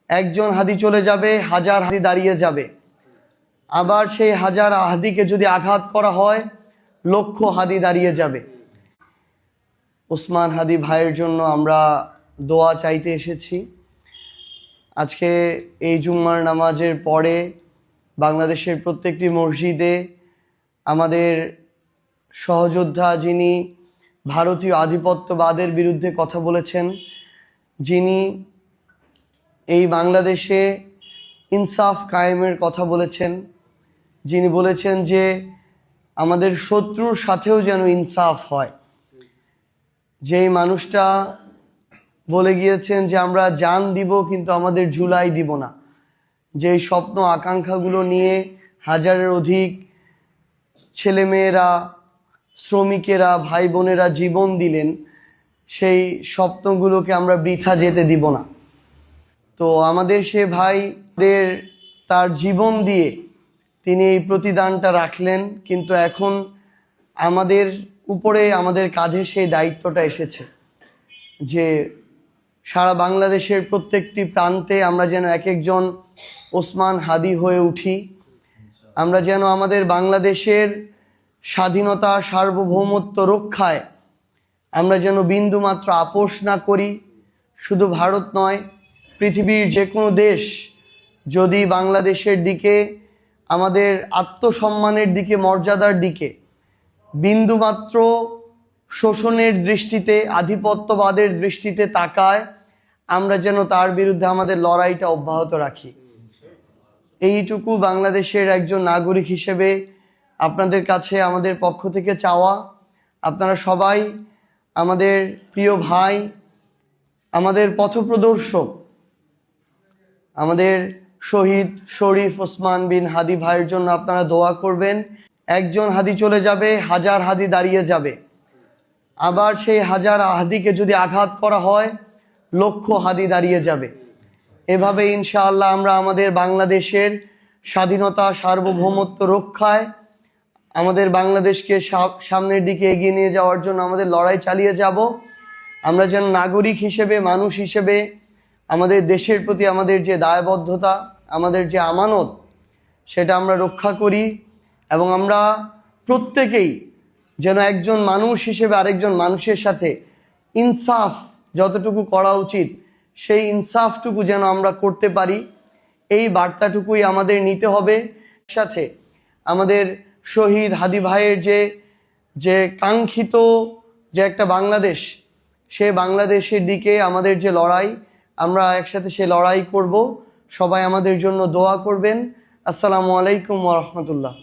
একজন হাদি চলে যাবে, হাজার হাদি দাঁড়িয়ে যাবে। আবার সেই হাজার হাদিকে যদি আঘাত করা হয়, লক্ষ হাদি দাঁড়িয়ে যাবে। ওসমান হাদি ভাইয়ের জন্য আমরা দোয়া চাইতে এসেছি। আজকে এই জুম্মার নামাজের পরে বাংলাদেশের প্রত্যেকটি মসজিদে আমাদের সহযোদ্ধা, যিনি ভারতীয় আধিপত্যবাদের বিরুদ্ধে কথা বলেছেন, যিনি এই বাংলাদেশে ইনসাফ কায়েমের কথা বলেছেন, যিনি বলেছেন যে আমাদের শত্রুর সাথেও যেন ইনসাফ হয়, যেই মানুষটা বলে গিয়েছেন যে আমরা জান দিব কিন্তু আমাদের ঝুলাই দিব না, যেই স্বপ্ন আকাঙ্ক্ষাগুলো নিয়ে হাজারের অধিক ছেলেমেয়েরা, শ্রমিকেরা, ভাই বোনেরা জীবন দিলেন, সেই স্বপ্নগুলোকে আমরা বৃথা যেতে দিব না। তো আমাদের সে ভাইদের তার জীবন দিয়ে তিনি এই প্রতিদানটা রাখলেন, কিন্তু এখন আমাদের উপরে, আমাদের কাঁধে সেই দায়িত্বটা এসেছে যে সারা বাংলাদেশের প্রত্যেকটি প্রান্তে আমরা যেন এক একজন ওসমান হাদি হয়ে উঠি। আমরা যেন আমাদের বাংলাদেশের স্বাধীনতা, সার্বভৌমত্ব রক্ষায় আমরা যেন বিন্দুমাত্র আপোষ না করি। শুধু ভারত নয়, পৃথিবীর যে কোনো দেশ যদি বাংলাদেশের দিকে, আমাদের আত্মসম্মানের দিকে, মর্যাদার দিকে বিন্দুমাত্র শোষণের দৃষ্টিতে, আধিপত্যবাদের দৃষ্টিতে তাকায়, আমরা যেন তার বিরুদ্ধে আমাদের লড়াইটা অব্যাহত রাখি। এইটুকু বাংলাদেশের একজন নাগরিক হিসেবে আপনাদের কাছে আমাদের পক্ষ থেকে চাওয়া। আপনারা সবাই আমাদের প্রিয় ভাই, আমাদের পথপ্রদর্শক, আমাদের শহীদ শরীফ ওসমান বিন হাদি ভাইয়ের জন্য আপনারা দোয়া করবেন। একজন হাদি চলে যাবে, হাজার হাদি দাঁড়িয়ে যাবে। আবার সেই হাজার হাদিকে যদি আঘাত করা হয়, লক্ষ হাদি দাঁড়িয়ে যাবে। এভাবে ইনশাআল্লাহ আমরা আমাদের বাংলাদেশের স্বাধীনতা, সার্বভৌমত্ব রক্ষায়, আমাদের বাংলাদেশকে সামনের দিকে এগিয়ে নিয়ে যাওয়ার জন্য আমাদের লড়াই চালিয়ে যাব। আমরা যেন নাগরিক হিসেবে, মানুষ হিসেবে আমাদের দেশের প্রতি আমাদের যে দায়বদ্ধতা, আমাদের যে আমানত, সেটা আমরা রক্ষা করি। এবং আমরা প্রত্যেকেই যেন একজন মানুষ হিসেবে আরেকজন মানুষের সাথে ইনসাফ যতটুকু করা উচিত, সেই ইনসাফটুকু যেন আমরা করতে পারি, এই বার্তাটুকুই আমাদের নিতে হবে। সাথে আমাদের শহীদ হাদি ভাইয়ের যে কাঙ্ক্ষিত যে একটা বাংলাদেশ, সে বাংলাদেশের দিকে আমাদের যে লড়াই, আমরা একসাথে সে লড়াই করব। সবাই আমাদের জন্য দোয়া করবেন। আসসালামু আলাইকুম ওয়া রাহমাতুল্লাহ।